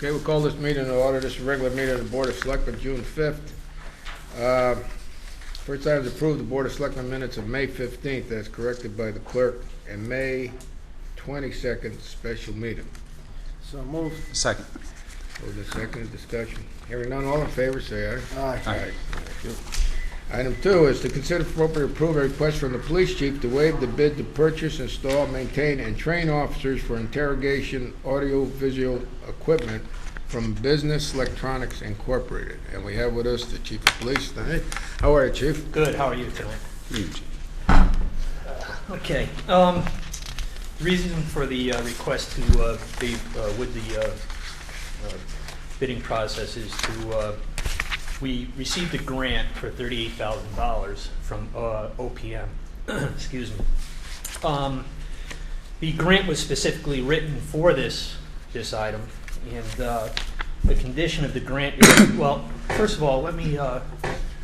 Okay, we'll call this meeting to order. This is a regular meeting of the Board of Selectmen, June 5th. First item is approve the Board of Selectmen minutes of May 15th as corrected by the clerk, and May 22nd special meeting. So moved. Second. Moved and second, discussion. Hearing none, all in favor, say aye. Aye. Aye. Thank you. Item 2 is to consider appropriate approve a request from the police chief to waive the bid to purchase, install, maintain, and train officers for interrogation audio-visual equipment from Business Electronics Incorporated. And we have with us the chief of police tonight. How are you, chief? Good. How are you tonight? Huge. Okay. The reason for the request to be with the bidding process is to we received a grant for $38,000 from OPM. Excuse me. The grant was specifically written for this item, and the condition of the grant is, well, first of all, let me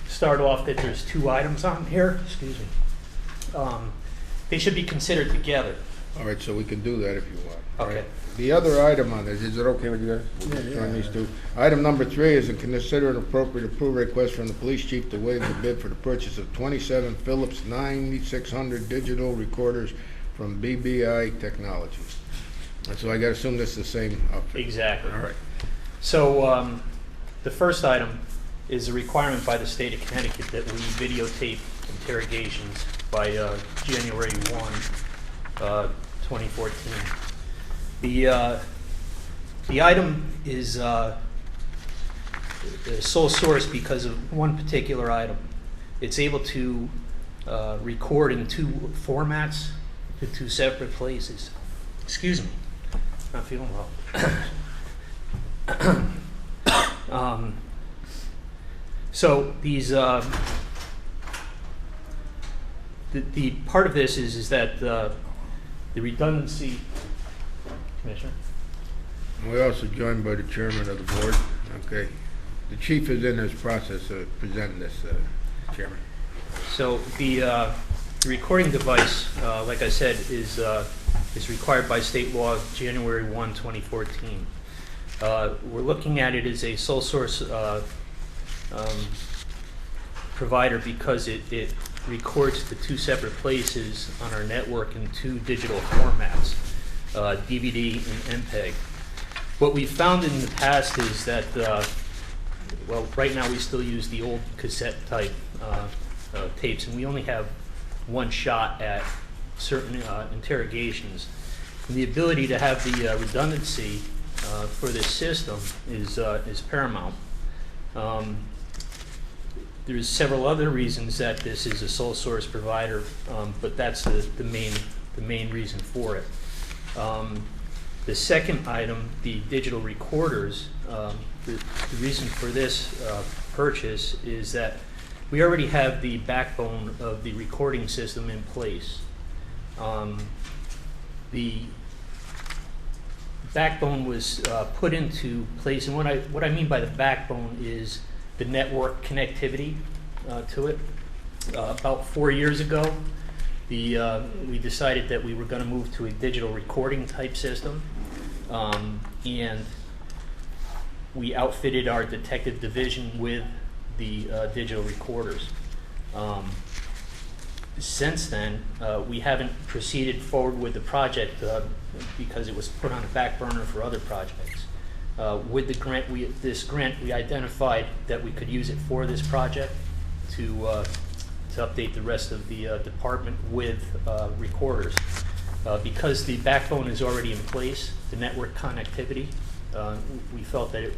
start off that there's two items on here. Excuse me. They should be considered together. All right, so we can do that if you want. All Okay. right. The other item on this, is it okay with you guys? Yeah. Join these two. Item number 3 is to consider an appropriate approval request from the police chief to waive the bid for the purchase of 27 Philips 9600 digital recorders from BBI Technologies. And so I gotta assume this is the same outfit. Exactly. All right. So the first item is a requirement by the state of Connecticut that we videotape interrogations by January 1, 2014. The item is the sole source because of one particular item. It's able to record in two formats to two separate places. Excuse me, not feeling well. So these the part of this is that the redundancy. Commissioner? We're also joined by the chairman of the board. Okay. The chief is in this process of presenting this, chairman. So the recording device, like I said, is required by state law January 1, 2014. We're looking at it as a sole source provider because it records to two separate places on our network in two digital formats. DVD and MPEG. What we found in the past is that, well, right now we still use the old cassette type tapes, and we only have one shot at certain interrogations. And the ability to have the redundancy for this system is paramount. There's several other reasons that this is a sole source provider, but that's the main reason for it. The second item, the digital recorders, the reason for this purchase is that we already have the backbone of the recording system in place. The backbone was put into place, and what I mean by the backbone is the network connectivity to it. About 4 years ago, we decided that we were going to move to a digital recording type system, and we outfitted our detective division with the digital recorders. Since then, we haven't proceeded forward with the project because it was put on the back burner for other projects. With the grant, we identified that we could use it for this project to update the rest of the department with recorders. Because the backbone is already in place, the network connectivity, we felt that it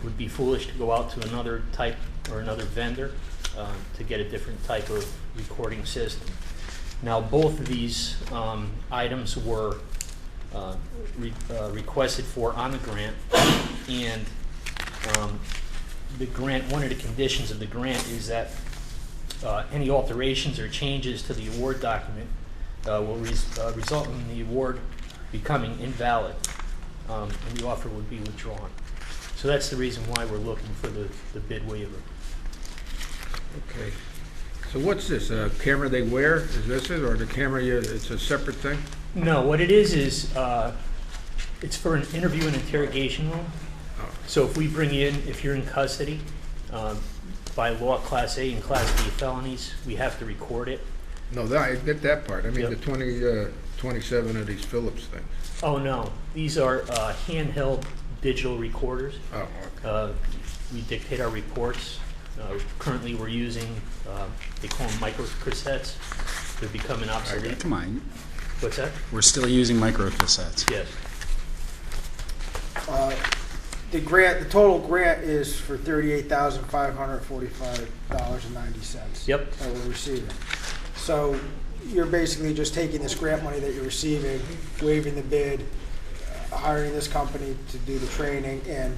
would be foolish to go out to another type or another vendor to get a different type of recording system. Now, both of these items were requested for on the grant, and the grant, one of the conditions of the grant is that any alterations or changes to the award document will result in the award becoming invalid, and the offer would be withdrawn. So that's the reason why we're looking for the bid waiver. Okay. So what's this, a camera they wear? Is this it, or the camera, it's a separate thing? No, what it is it's for an interview and interrogation room. So if we bring you in, if you're in custody, by law, Class A and Class B felonies, we have to record it. No, I get that part. I mean, Yep. the 27 of these Phillips things. Oh, no, these are handheld digital recorders. Oh, okay. We dictate our reports. Currently, we're using, they call them microcassettes. They're becoming obsolete. Come on, What's that? we're still using microcassettes. Yes. The total grant is for $38,545.90. Yep. That we're receiving. So you're basically just taking this grant money that you're receiving, waiving the bid, hiring this company to do the training, and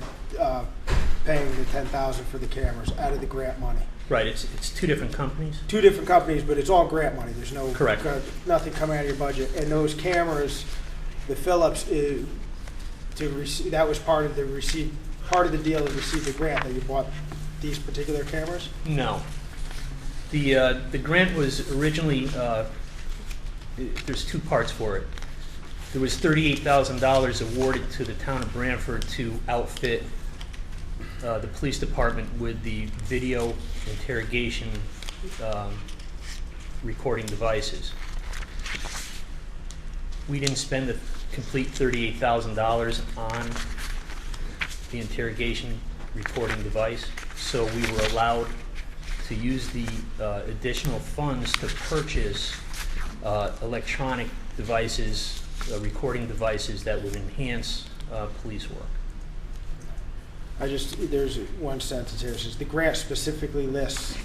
paying the $10,000 for the cameras out of the grant money. Right, it's two different companies. Two different companies, but it's all grant money. There's no Correct. Nothing coming out of your budget. And those cameras, the Phillips that was part of the deal to receive the grant, that you bought these particular cameras? No. The grant was originally, there's two parts for it. There was $38,000 awarded to the town of Branford to outfit the police department with the video interrogation recording devices. We didn't spend the complete $38,000 on the interrogation recording device, so we were allowed to use the additional funds to purchase electronic devices, recording devices that would enhance police work. There's one sentence here that says, the grant specifically lists.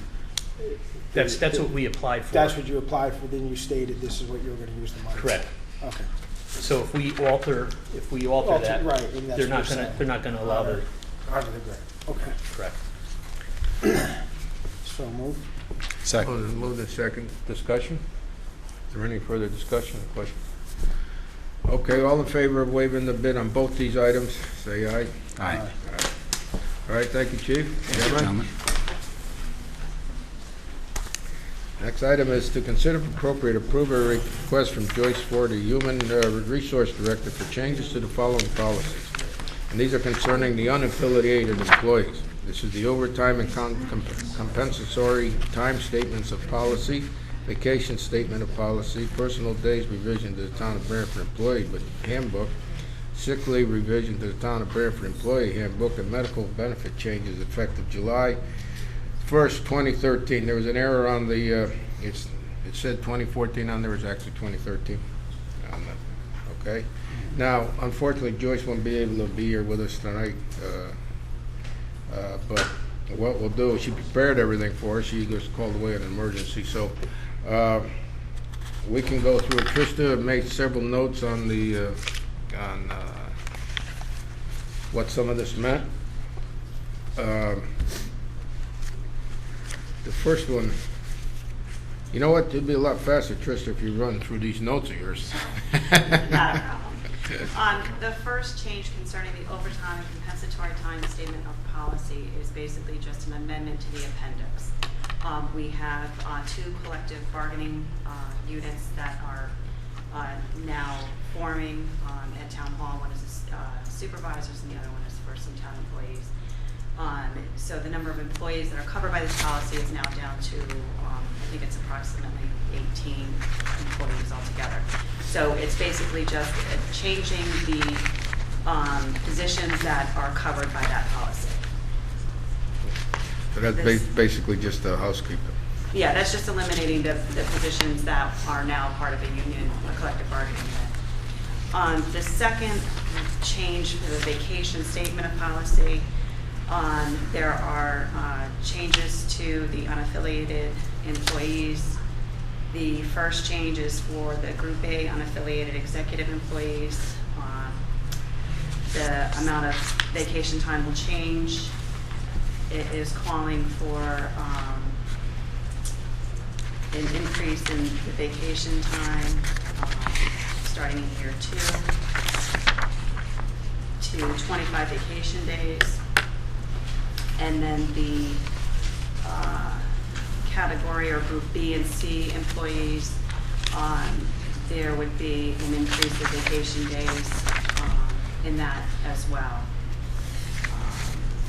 That's what we applied for. That's what you applied for, then you stated this is what you were gonna use the money for. Correct. Okay. So if we alter that, Right, and that's they're not what you're gonna, saying. they're not gonna allow the, Under the grant, okay. correct. So move. Second. Move the second. Discussion? Is there any further discussion or question? Okay, all in favor of waiving the bid on both these items, say aye. Aye. All right, thank you, Chief. Gentlemen? Gentlemen. Next item is to consider for appropriate approve a request from Joyce Ford, the Human Resource Director, for changes to the following policies. And these are concerning the unaffiliated employees. This is the overtime and compensatory time statements of policy, vacation statement of policy, personal days revision to the Town of Branford Employee Handbook, sick leave revision to the Town of Branford Employee Handbook, and medical benefit changes effective July 1st, 2013. There was an error on the, it said 2014 on there, it's actually 2013. Okay. Now, unfortunately, Joyce won't be able to be here with us tonight, but what we'll do is she prepared everything for us. She just called away an emergency, so we can go through it. Trista made several notes on the on what some of this meant. The first one, you know what? It'd be a lot faster, Trista, if you run through these notes of yours. Not a problem. The first change concerning the overtime and compensatory time statement of policy is basically just an amendment to the appendix. We have two collective bargaining units that are now forming at Town Hall. One is supervisors and the other one is for some town employees. So the number of employees that are covered by this policy is now down to, I think it's approximately 18 employees altogether. So it's basically just changing the positions that are covered by that policy. So that's basically just a housekeeper. Yeah, that's just eliminating the positions that are now part of a union, a collective bargaining unit. The second change for the vacation statement of policy, there are changes to the unaffiliated employees. The first change is for the Group A unaffiliated executive employees. The amount of vacation time will change. It is calling for an increase in the vacation time starting in year 2 to 25 vacation days. And then the category or Group B and C employees, there would be an increase of vacation days in that as well.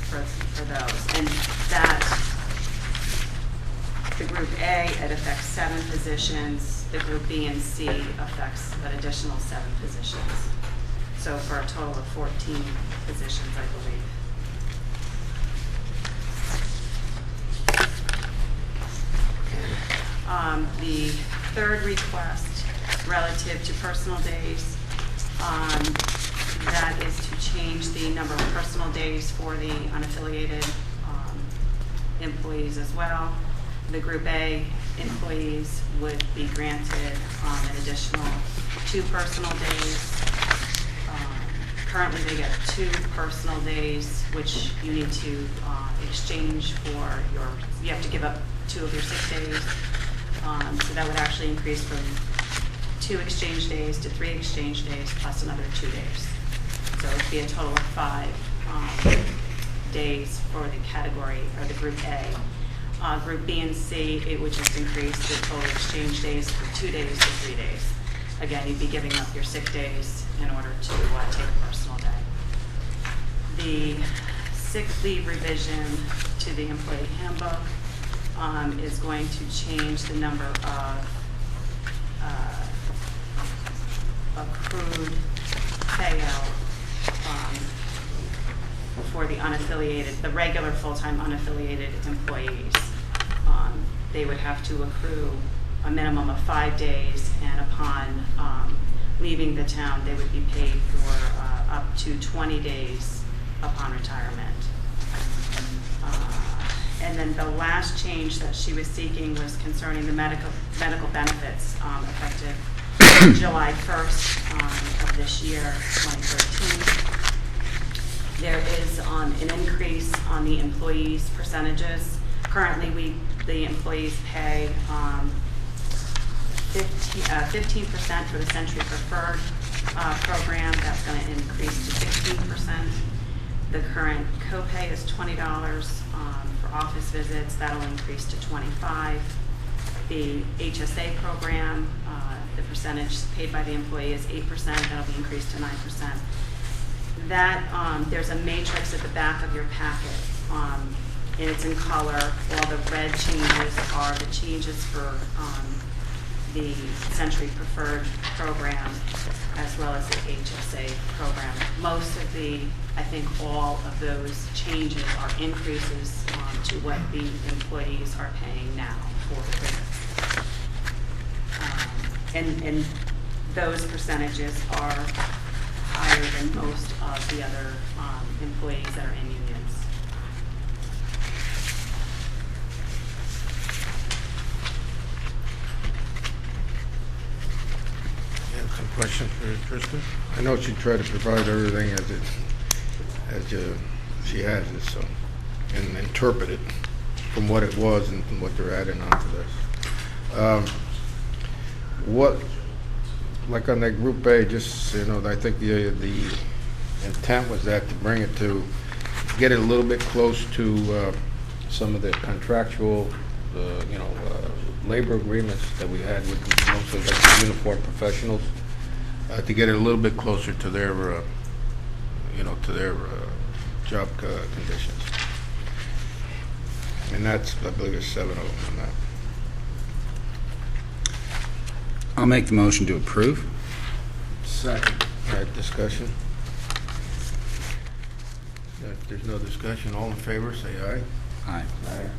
for those. And that, the Group A, it affects 7 positions. The Group B and C affects an additional 7 positions. So for a total of 14 positions, I believe. The third request relative to personal days, that is to change the number of personal days for the unaffiliated employees as well. The Group A employees would be granted an additional 2 personal days. Currently, they get 2 personal days, which you need to exchange for you have to give up 2 of your sick days. So that would actually increase from 2 exchange days to 3 exchange days plus another 2 days. So it would be a total of 5 days for the category, or the Group A. Group B and C, it would just increase the total exchange days from 2 days to 3 days. Again, you'd be giving up your sick days in order to take a personal day. The sick leave revision to the employee handbook is going to change the number of accrued payout for the unaffiliated, the regular full-time unaffiliated employees. They would have to accrue a minimum of 5 days, and upon leaving the town, they would be paid for up to 20 days upon retirement. And then the last change that she was seeking was concerning the medical benefits effective July 1st of this year, 2013. There is an increase on the employees' percentages. Currently, the employees pay 15% for the Century Preferred program. That's going to increase to 16%. The current copay is $20 for office visits. That'll increase to $25. The HSA program, the percentage paid by the employee is 8%. That'll be increased to 9%. That there's a matrix at the back of your packet, and it's in color. All the red changes are the changes for the Century Preferred program, as well as the HSA program. Most of I think all of those changes are increases to what the employees are paying now for the visits. And those percentages are higher than most of the other employees that are in unions. Some questions for Kristen? I know she tried to provide everything she has it, so, and interpret it from what it was and from what they're adding on to this. Like on that Group A, just, I think the intent was that to bring it to, get it a little bit close to some of the contractual, labor agreements that we had with mostly like the uniform professionals, to get it a little bit closer to their, to their job conditions. And that's, I believe, there's 7 of them on that. I'll make the motion to approve. Second. All right, discussion. If there's no discussion, all in favor, say aye. Aye. Aye.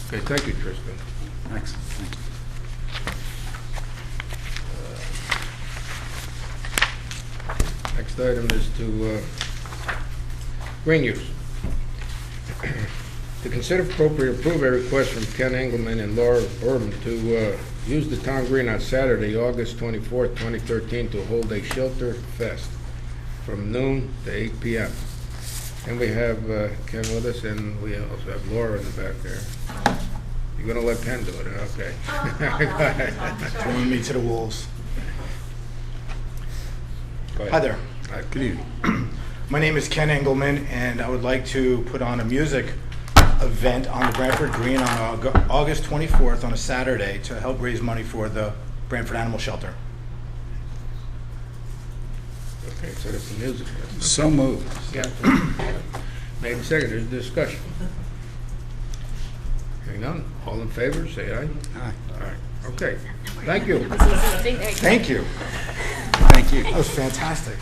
Okay, thank you, Tristan. Thanks. Thank you. Next item is to green use. To consider appropriate approve a request from Ken Engelman and Laura Urban to use the town green on Saturday, August 24th, 2013, to hold a shelter fest from noon to 8 p.m. And we have Ken with us, and we also have Laura in the back there. You're going to let Ken do it, okay? Go ahead. Throwing me to the wolves. Go ahead. Hi there. Hi. Good evening. My name is Ken Engelman, and I would like to put on a music event on the Brantford Green on August 24th on a Saturday to help raise money for the Brantford Animal Shelter. Okay, so that's the music. So moved. Yeah. Made and seconded, there's discussion. Hearing none, all in favor, say aye. Aye. All right, okay, thank you. Thank you. Thank you. That was fantastic.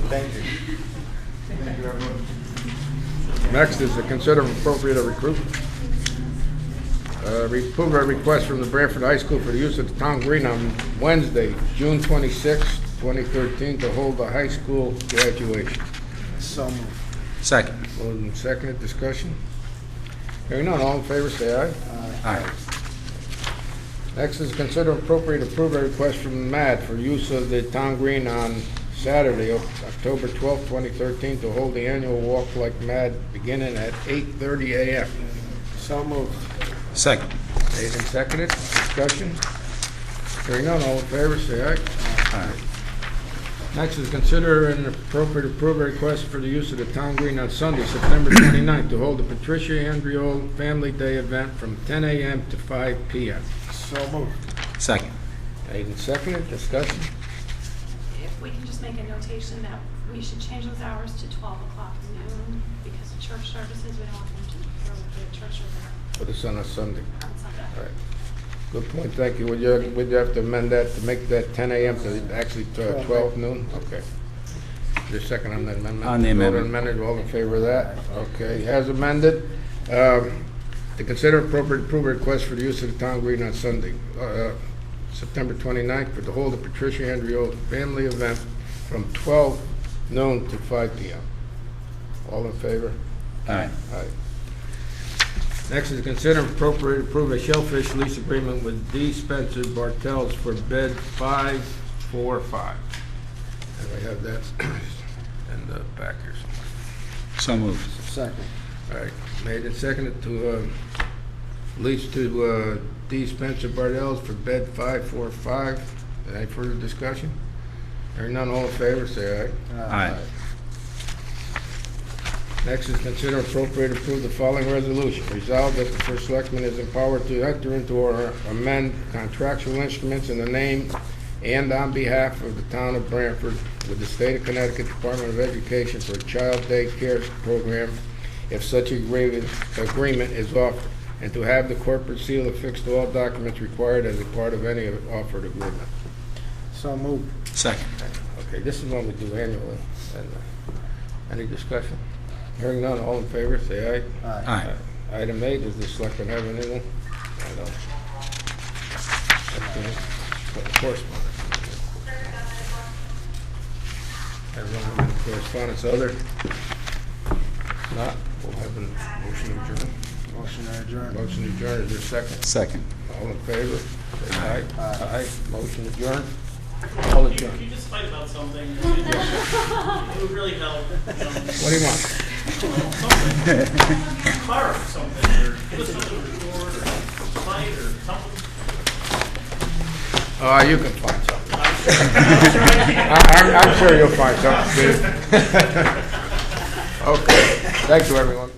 Thank you. Thank you, everyone. Next is to consider appropriate a recruitment. Approve a request from the Branford High School for the use of the town green on Wednesday, June 26, 2013, to hold the high school graduation. So moved. Second. Moved and seconded, discussion. Hearing none, all in favor, say aye. Aye. Next is consider appropriate approve a request from MAD for use of the town green on Saturday, October 12, 2013, to hold the annual walk like MAD beginning at 8:30 a.m. So moved. Second. Made and seconded, discussion. Hearing none, all in favor, say aye. Aye. Next is consider an appropriate approve a request for the use of the town green on Sunday, September 29th, to hold the Patricia Andriol Family Day event from 10 a.m. to 5 p.m. So moved. Second. Made and seconded, discussion. If we can just make a notation that we should change those hours to 12 o'clock noon because of church services, we don't want them to throw the church over Put this on a Sunday. on Sunday. All right. Good point, thank you. Would you have to amend that to make that 10 a.m. to actually 12 noon? Okay. Just second on that amendment? On the amendment. Vote on amendment, all in favor of that? Okay, as amended. To consider appropriate approve a request for the use of the town green on Sunday, September 29th, for to hold the Patricia Andriol family event from 12 noon to 5 p.m. All in favor? Aye. Aye. Next is consider appropriate approve a shellfish lease agreement with D. Spencer Bartels for bed 545. And we have that in the back here somewhere. So moved. Second. All right, made and seconded to lease to D. Spencer Bartels for bed 545. Any further discussion? Hearing none, all in favor, say aye. Aye. Next is consider appropriate approve the following resolution. Resolved that the first selectman is empowered to enter into or amend contractual instruments in the name and on behalf of the town of Branford with the state of Connecticut Department of Education for a child day care program if such agreement is offered, and to have the corporate seal affixed to all documents required as a part of any offered agreement. So moved. Second. Okay, this is one we do annually. And, any discussion? Hearing none, all in favor, say aye. Aye. Item 8, does the selectman have anything? I don't. Okay. Correspondence. Everyone have any correspondence? Other? Not, we'll have a motion to adjourn. Motion to adjourn. Motion to adjourn, is there a second? Second. All in favor, say aye. Aye. Motion adjourned. All Can adjourned. you just fight about something? It would really help. What do you want? Something. Carve something, or give us something to record, or fight, or something. You can find something. I'm sure you'll find something, Steve. Okay, thank you, everyone.